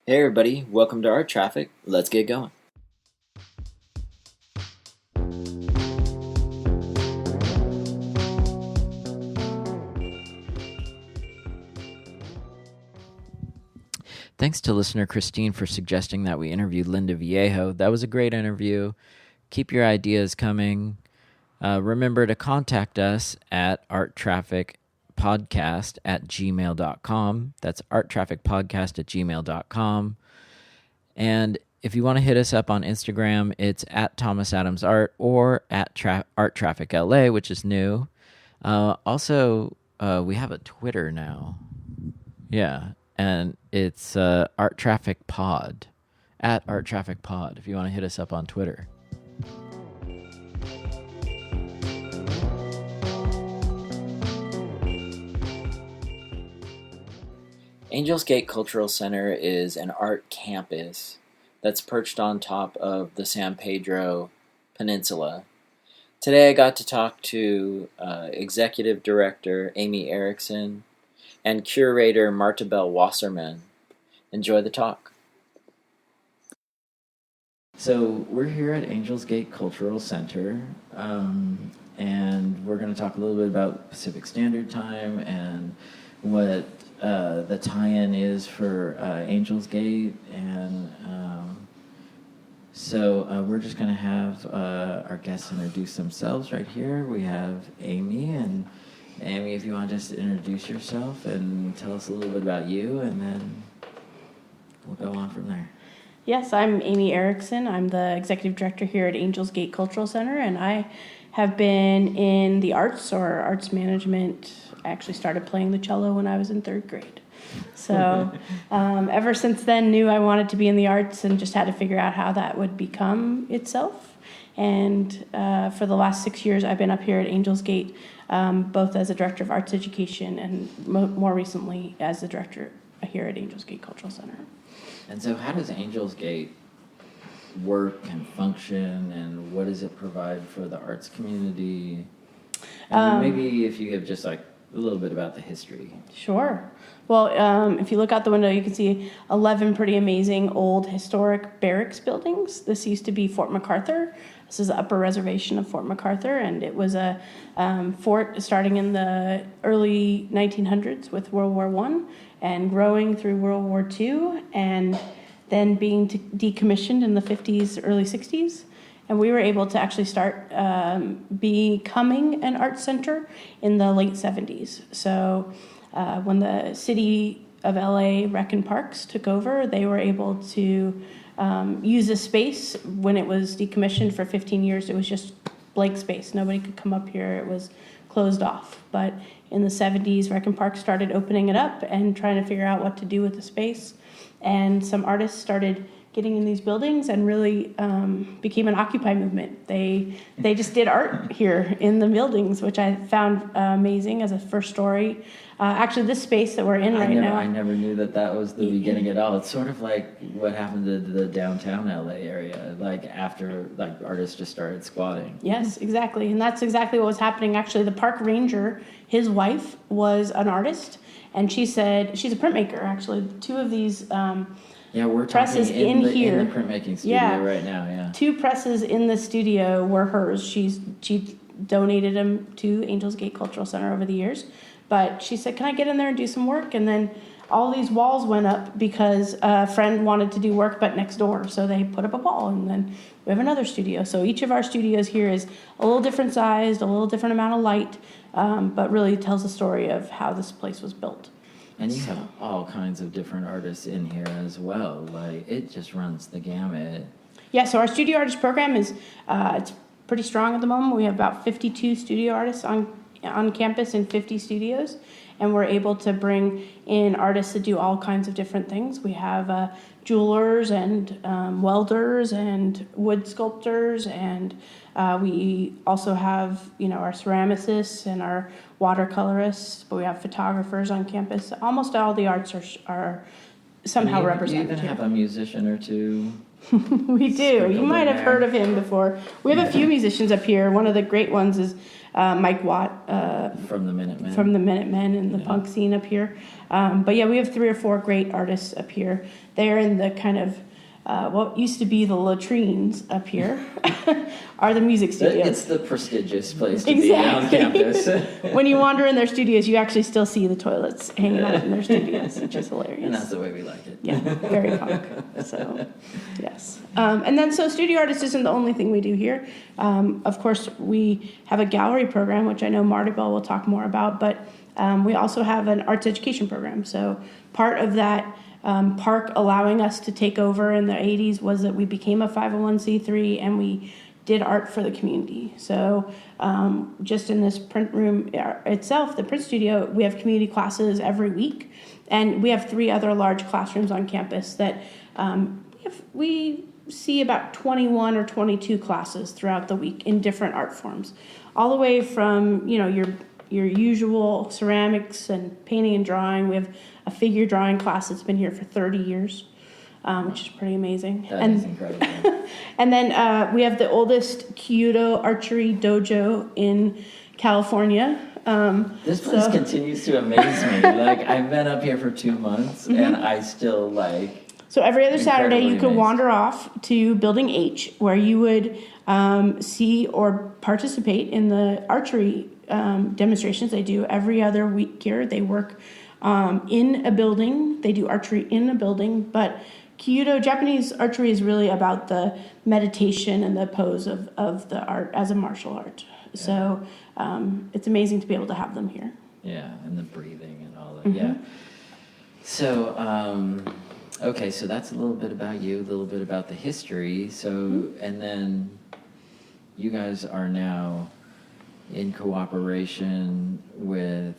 Hey everybody, welcome to Art Traffic. Let's get going. Thanks to listener Christine for suggesting that we interview Linda Viejo. That was a great interview. Keep your ideas coming. Remember to contact us at arttrafficpodcast@gmail.com. That's arttrafficpodcast@gmail.com. And if you want to hit us up on Instagram, it's at Thomas Adams Art or at Art Traffic LA, which is new. Also, we have a Twitter now. Yeah, and it's Art Traffic Pod, at Art Traffic Pod, if you want to hit us up on Twitter. Angels Gate Cultural Center is an art campus that's perched on top of the San Pedro Peninsula. Today I got to talk to Executive Director Amy Eriksen and Curator Marta Bell Wasserman. Enjoy the talk. So we're here at Angels Gate Cultural Center, and we're going to talk a little bit about Pacific Standard Time and what the tie-in is for Angels Gate, and so we're just going to have our guests introduce themselves right here. We have Amy, and Amy, if you want to just introduce yourself and tell us a little bit about you, and then we'll go on from there. Yes, I'm Amy Eriksen. I'm the Executive Director here at Angels Gate Cultural Center, and I have been in the arts or arts management. I actually started playing the cello when I was in third grade. So ever since then, knew I wanted to be in the arts and just had to figure out how that would become itself. And for the last 6 years, I've been up here at Angels Gate, both as a Director of Arts Education and more recently as the Director here at Angels Gate Cultural Center. And so how does Angels Gate work and function, and what does it provide for the arts community? And maybe if you give just like a little bit about the history. Sure. Well, if you look out the window, you can see 11 pretty amazing old historic barracks buildings. This used to be Fort MacArthur. This is the upper reservation of Fort MacArthur, and it was a fort starting in the early 1900s with World War I and growing through World War II, and then being decommissioned in the 50s, early 60s. And we were able to actually start becoming an art center in the late 70s. So when the city of LA Rec and Parks took over, they were able to use the space. When it was decommissioned for 15 years, it was just blank space. Nobody could come up here. It was closed off. But in the 70s, Rec and Parks started opening it up and trying to figure out what to do with the space. And some artists started getting in these buildings and really became an Occupy movement. They just did art here in the buildings, which I found amazing as a first story. Actually, this space that we're in now. I never knew that was the beginning at all. It's sort of like what happened to the downtown LA area, like after artists just started squatting. Yes, exactly. And that's exactly what was happening. Actually, the park ranger, his wife was an artist, and she said, she's a printmaker, actually. Two of these we're presses in the printmaking studio right now. Yeah, 2 presses in the studio were hers. She donated them to Angels Gate Cultural Center over the years, but she said, "Can I get in there and do some work?" And then all these walls went up because a friend wanted to do work, but next door, so they put up a wall, and then we have another studio. So each of our studios here is a little different sized, a little different amount of light, but really tells the story of how this place was built. And you have all kinds of different artists in here as well. Like, it just runs the gamut. Yeah, so our studio artist program is it's pretty strong at the moment. We have about 52 studio artists on campus in 50 studios, and we're able to bring in artists that do all kinds of different things. We have jewelers and welders and wood sculptors, and we also have our ceramicists and our watercolorists, but we have photographers on campus. Almost all the arts are somehow represented. You even have a musician or two. We do. You might have heard of him before. We have a few musicians up here. One of the great ones is Mike Watt from the Minutemen. From the Minutemen and the punk scene up here. But yeah, we have 3 or 4 great artists up here. They're in the kind of what used to be the latrines up here are the music studios. It's the prestigious place to be on campus. When you wander in their studios, you actually still see the toilets hanging out in their studios, which is hilarious. And that's the way we like it. Yeah, very punk. So, yes. And then, so studio artist isn't the only thing we do here. Of course, we have a gallery program, which I know Marta Bell will talk more about, but we also have an arts education program. So part of that park allowing us to take over in the 80s was that we became a 501c3 and we did art for the community. So just in this print room itself, the print studio, we have community classes every week. And we have 3 other large classrooms on campus that we see about 21 or 22 classes throughout the week in different art forms. All the way from, your usual ceramics and painting and drawing. We have a figure drawing class that's been here for 30 years, which is pretty amazing. That is incredible. And then we have the oldest Curator archery dojo in California. This place continues to amaze me. Like, I've been up here for 2 months, and I still, So every other Saturday, you could amazing. wander off to Building H, where you would see or participate in the archery demonstrations they do every other week here. They work in a building. They do archery in a building, but Kyudo, Japanese archery, is really about the meditation and the pose of the art as a martial art. Yeah. So it's amazing to be able to have them here. Yeah, and the breathing and all that. Yeah. So, okay, so that's a little bit about you, a little bit about the history. So, and then you guys are now in cooperation with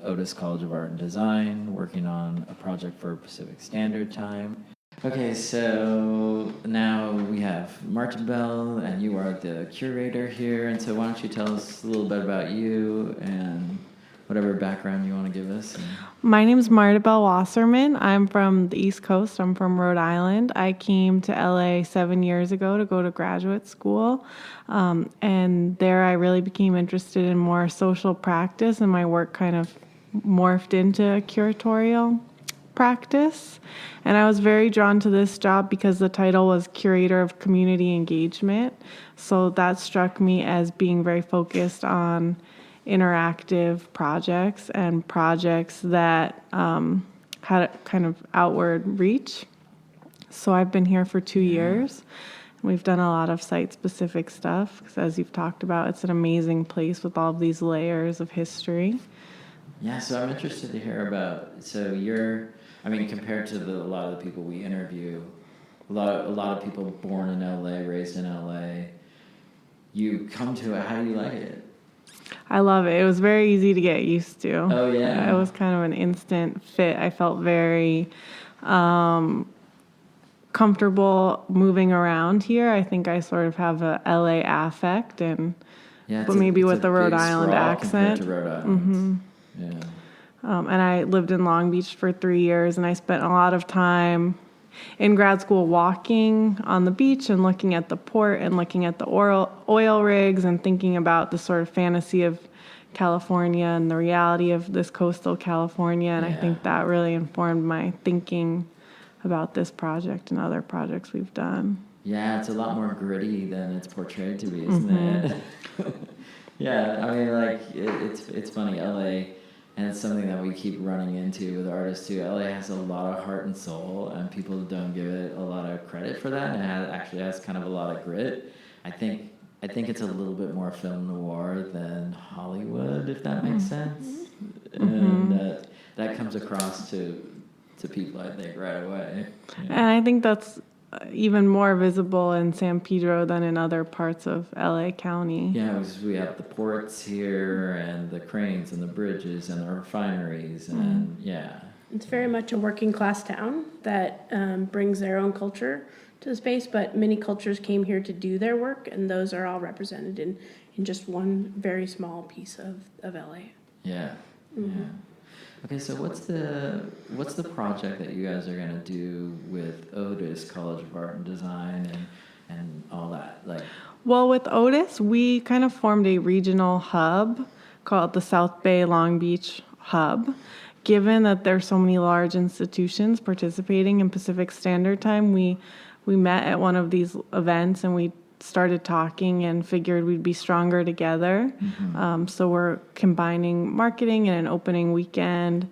Otis College of Art and Design, working on a project for Pacific Standard Time. Okay, so now we have Marta Bell, and you are the curator here. And so why don't you tell us a little bit about you and whatever background you want to give us. My name is Marta Bell Wasserman. I'm from the East Coast. I'm from Rhode Island. I came to LA 7 years ago to go to graduate school. And there I really became interested in more social practice, and my work kind of morphed into a curatorial practice. And I was very drawn to this job because the title was Curator of Community Engagement. So that struck me as being very focused on interactive projects and projects that had a kind of outward reach. So I've been here for 2 years. We've done a lot of site-specific stuff because, as you've talked about, it's an amazing place with all of these layers of history. Yeah, so I'm interested to hear about, so compared to a lot of the people we interview, a lot of people born in LA, raised in LA, you come to it, how do you like it? I love it. It was very easy to get used to. Oh, yeah. It was kind of an instant fit. I felt very comfortable moving around here. I think I sort of have a LA affect, but maybe with the Rhode Island accent. To Rhode Island. Mm-hmm. Yeah. And I lived in Long Beach for 3 years, and I spent a lot of time in grad school walking on the beach and looking at the port and looking at the oil rigs and thinking about the sort of fantasy of California and the reality of this coastal California. And I think that really informed my thinking about this project and other projects we've done. Yeah, it's a lot more gritty than it's portrayed to be, isn't it? Yeah, I mean, it's funny, LA, and it's something that we keep running into with artists too. LA has a lot of heart and soul, and people don't give it a lot of credit for that, and it actually has kind of a lot of grit. I think it's a little bit more film noir than Hollywood, if that makes sense. And that comes across to people, I think, right away. Yeah. And I think that's even more visible in San Pedro than in other parts of LA County. Yeah, because we have the ports here and the cranes and the bridges and the refineries and It's very much a working class town that brings their own culture to the space, but many cultures came here to do their work, and those are all represented in just one very small piece of LA. Yeah. Mm-hmm. Yeah. Okay, so what's the project that you guys are going to do with Otis College of Art and Design, and all that? Like, Well, with Otis, we kind of formed a regional hub called the South Bay Long Beach Hub. Given that there's so many large institutions participating in Pacific Standard Time, we met at one of these events and we started talking and figured we'd be stronger together. So we're combining marketing and an opening weekend,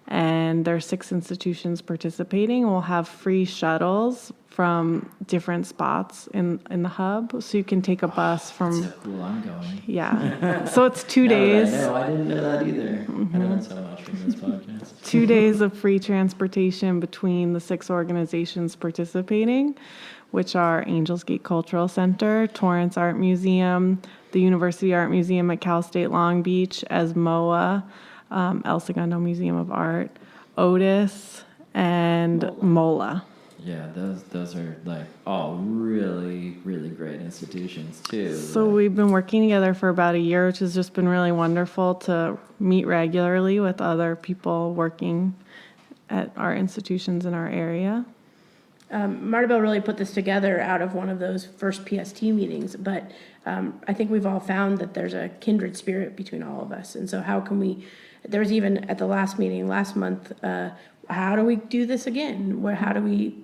and there are 6 institutions participating. We'll have free shuttles from different spots in the hub, so you can take a bus from. so cool, I'm going. Yeah, so it's 2 Now that days. I know, I didn't know that either. I learned so much from this podcast. 2 days of free transportation between the 6 organizations participating, which are Angels Gate Cultural Center, Torrance Art Museum, the University Art Museum at Cal State Long Beach, ESMOA, El Segundo Museum of Art, Otis, and MOLA. Yeah, those are like all really, really great institutions too. So we've been working together for about a year, which has just been really wonderful to meet regularly with other people working at our institutions in our area. Marta Bell really put this together out of one of those first PST meetings, but I think we've all found that there's a kindred spirit between all of us. And so how can we, there was even at the last meeting last month, how do we do this again? How do we,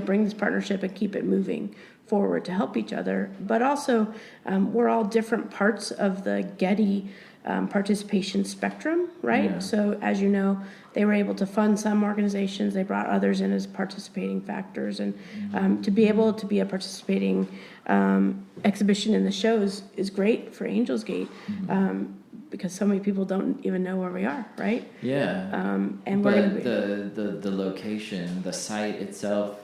bring this partnership and keep it moving forward to help each other? But also, we're all different parts of the Getty participation spectrum, right? Yeah. So as you know, they were able to fund some organizations. They brought others in as participating factors. And to be able to be a participating exhibition in the shows is great for Angels Gate. Because so many people don't even know where we are, right? Yeah. And but we're going to be the location, the site itself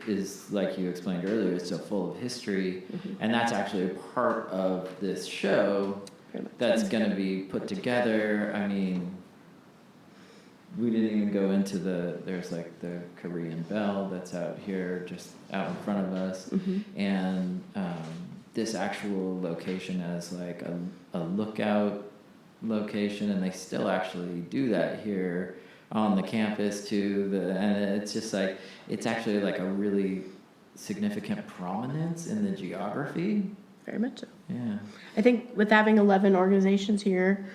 is, like you explained earlier, it's so full of history, and that's actually a part of this show that's going to be put together. I mean, we didn't even go into there's like the Korean bell that's out here, just out in front of us, and this actual location as like a lookout location, and they still actually do that here on the campus too. And it's just like, it's actually like a really significant prominence in the geography. very much so. Yeah. I think with having 11 organizations here,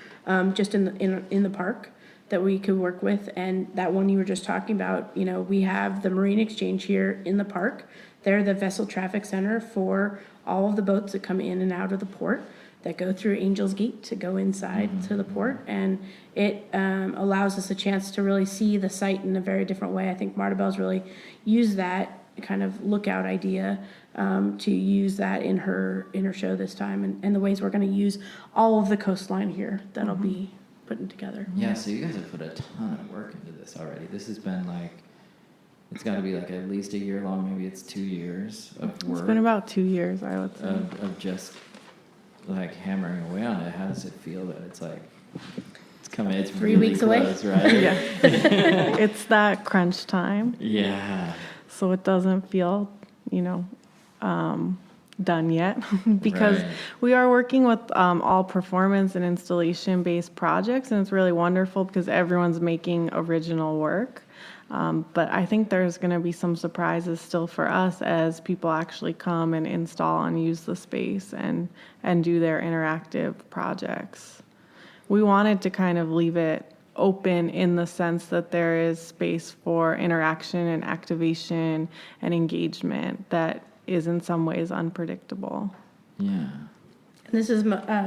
just in the park that we could work with, and that one you were just talking about, we have the Marine Exchange here in the park. They're the vessel traffic center for all of the boats that come in and out of the port that go through Angels Gate to go inside to the port, and it allows us a chance to really see the site in a very different way. I think Marta Bell's really used that kind of lookout idea to use that in her show this time, and the ways we're going to use all of the coastline here that'll be putting together. Yeah, so you guys have put a ton of work into this already. This has been like, it's got to be like at least a year long, maybe it's 2 years of work. It's been about 2 years, I would say. Of just like hammering away on it. How does it feel that it's like, it's coming, it's 3 really weeks away? close, right? Yeah. It's that crunch time. Yeah. So it doesn't feel, done yet because Right. we are working with all performance and installation based projects, and it's really wonderful because everyone's making original work. But I think there's going to be some surprises still for us as people actually come and install and use the space and do their interactive projects. We wanted to kind of leave it open in the sense that there is space for interaction and activation and engagement that is in some ways unpredictable. Yeah. This is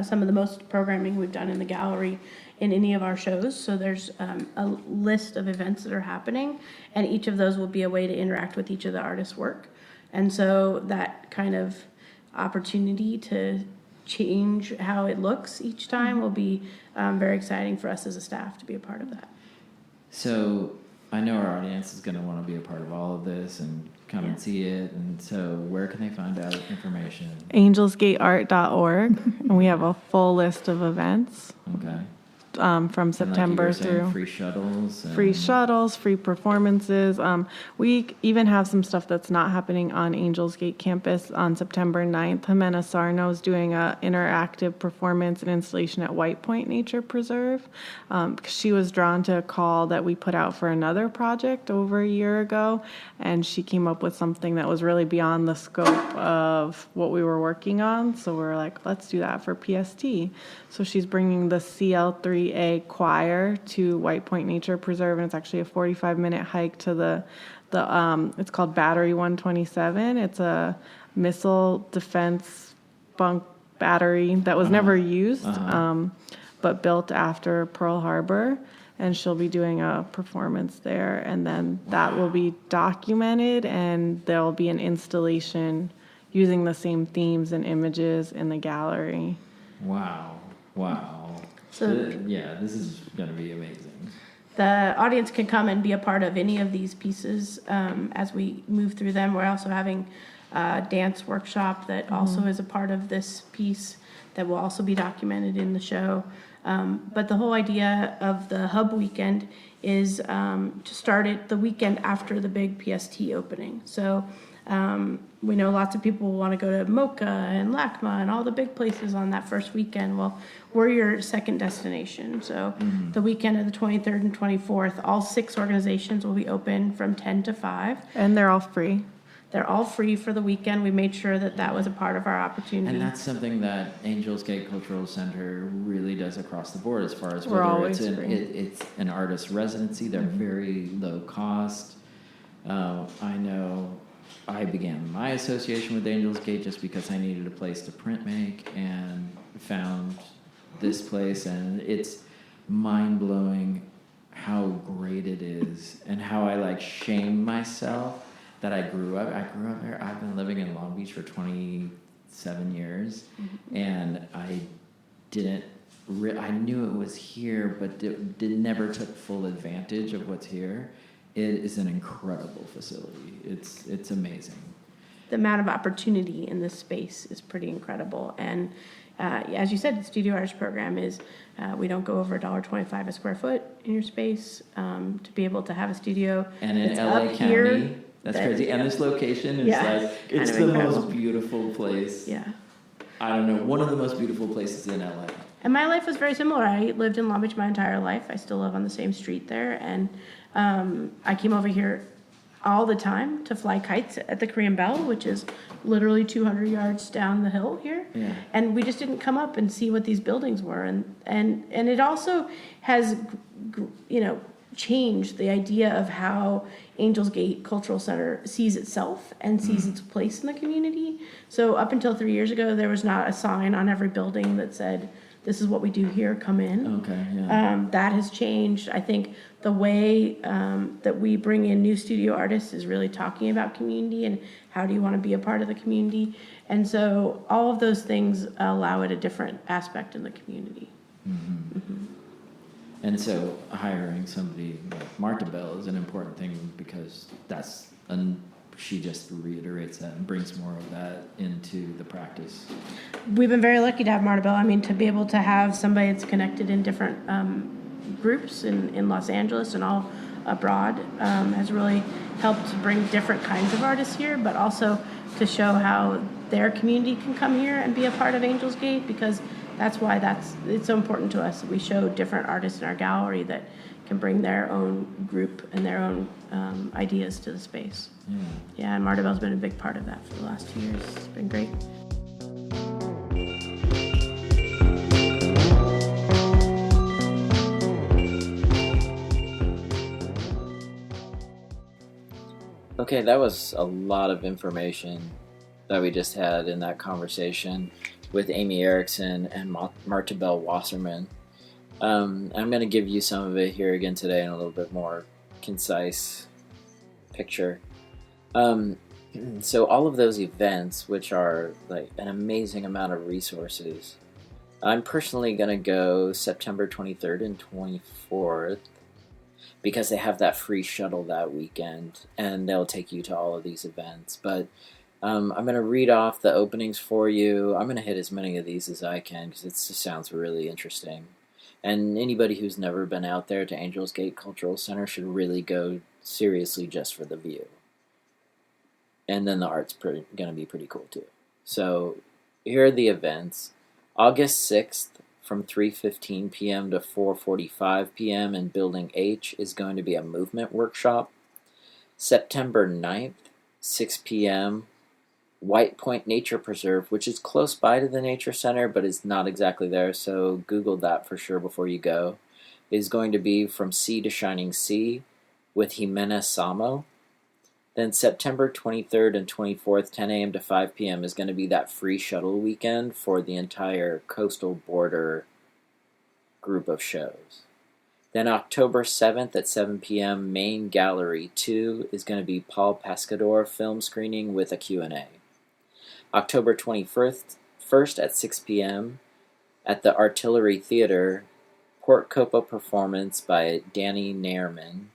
some of the most programming we've done in the gallery in any of our shows. So there's a list of events that are happening, and each of those will be a way to interact with each of the artists' work. And so that kind of opportunity to change how it looks each time will be very exciting for us as a staff to be a part of that. So I know our audience is going to want to be a part of all of this and come and see it. And so where can they find out information? angelsgateart.org, and we have a full list of events. Okay. from September and like you were saying, through. free shuttles. Free shuttles, free performances. We even have some stuff that's not happening on Angels Gate campus on September 9th. Jimena Sarno is doing an interactive performance and installation at White Point Nature Preserve. Because she was drawn to a call that we put out for another project over a year ago, and she came up with something that was really beyond the scope of what we were working on. So we're like, let's do that for PST. So she's bringing the CL3A choir to White Point Nature Preserve, and it's actually a 45-minute hike to the it's called Battery 127. It's a missile defense bunk battery that was never used, but built after Pearl Harbor. And she'll be doing a performance there, and then that will be documented, and there'll be an installation using the same themes and images in the gallery. Wow. So this is going to be amazing. the audience can come and be a part of any of these pieces as we move through them. We're also having a dance workshop that also is a part of this piece that will also be documented in the show. But the whole idea of the hub weekend is to start it the weekend after the big PST opening. So we know lots of people want to go to Mocha and LACMA and all the big places on that first weekend. Well, we're your second destination. So the weekend of the 23rd and 24th, all 6 organizations will be open from 10 to 5. And they're all free. They're all free for the weekend. We made sure that that was a part of our opportunity. And that's something that Angels Gate Cultural Center really does across the board, as far as We're whether always free. it's an artist residency. They're very low cost. I know I began my association with Angels Gate just because I needed a place to print make, and found this place, and it's mind-blowing how great it is, and how I shame myself that I grew up there. I've been living in Long Beach for 27 years, and I didn't. I knew it was here, but never took full advantage of what's here. It is an incredible facility. It's amazing. The amount of opportunity in this space is pretty incredible. And as you said, the Studio Artist Program is, we don't go over $1.25 a square foot in your space to be able to have a studio. And in it's LA up County, here, that's crazy. And this location is it's kind the of incredible. most beautiful place. Yeah. I don't know, one of the most beautiful places in LA. And my life was very similar. I lived in Long Beach my entire life. I still live on the same street there. And I came over here all the time to fly kites at the Korean Bell, which is literally 200 yards down the hill here. Yeah. And we just didn't come up and see what these buildings were. And it also has, changed the idea of how Angels Gate Cultural Center sees itself and sees its place in the community. So up until 3 years ago, there was not a sign on every building that said, "This is what we do here, come in." Okay, yeah. That has changed. I think the way that we bring in new studio artists is really talking about community and how do you want to be a part of the community. And so all of those things allow it a different aspect in the community. And so hiring somebody like Marta Bell is an important thing, because she just reiterates that and brings more of that into the practice. We've been very lucky to have Marta Bell. I mean, to be able to have somebody that's connected in different groups in Los Angeles and all abroad has really helped to bring different kinds of artists here, but also to show how their community can come here and be a part of Angels Gate, because that's why it's so important to us that we show different artists in our gallery that can bring their own group and their own ideas to the space. Yeah, and Marta Bell's been a big part of that for the last 2 years. It's been great. Okay, that was a lot of information that we just had in that conversation with Amy Eriksen and Marta Bell Wasserman. I'm going to give you some of it here again today in a little bit more concise picture. So all of those events, which are like an amazing amount of resources, I'm personally going to go September 23rd and 24th, because they have that free shuttle that weekend, and they'll take you to all of these events. But I'm going to read off the openings for you. I'm going to hit as many of these as I can, because it just sounds really interesting. And anybody who's never been out there to Angels Gate Cultural Center should really go seriously just for the view. And then the art's going to be pretty cool too. So here are the events. August 6th from 3:15 p.m. to 4:45 p.m. in Building H is going to be a movement workshop. September 9th, 6 p.m., White Point Nature Preserve, which is close by to the Nature Center, but is not exactly there, so Google that for sure before you go, is going to be From Sea to Shining Sea with Jimena Samo. Then September 23rd and 24th, 10 a.m. to 5 p.m. is going to be that free shuttle weekend for the entire Coastal Border group of shows. Then October 7th at 7 p.m., Main Gallery 2 is going to be Paul Pescador film screening with a Q&A. October 21st at 6 p.m. at the Artillery Theater, Port Copa performance by Danny Nairman.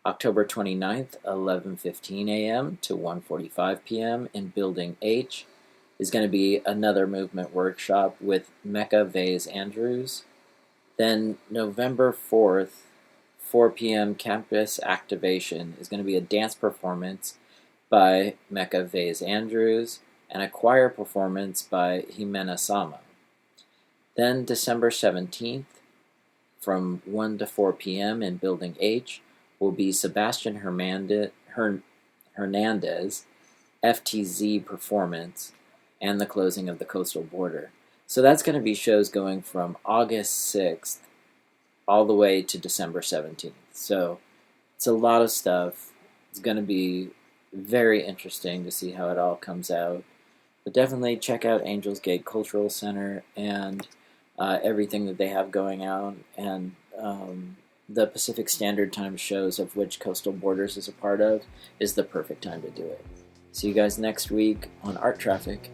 October 29th, 11:15 a.m. to 1:45 p.m. in Building H is going to be another movement workshop with Mecca Vase Andrews. Then November 4th, 4 p.m. Campus Activation is going to be a dance performance by Mecca Vase Andrews and a choir performance by Jimena Sama. Then December 17th, from 1 to 4 p.m. in Building H, will be Sebastian Hernandez FTZ performance and the closing of the Coastal Border. So that's going to be shows going from August 6th all the way to December 17th. So it's a lot of stuff. It's going to be very interesting to see how it all comes out. But definitely check out Angels Gate Cultural Center and everything that they have going on, and the Pacific Standard Time shows, of which Coastal Borders is a part of, is the perfect time to do it. See you guys next week on Art Traffic.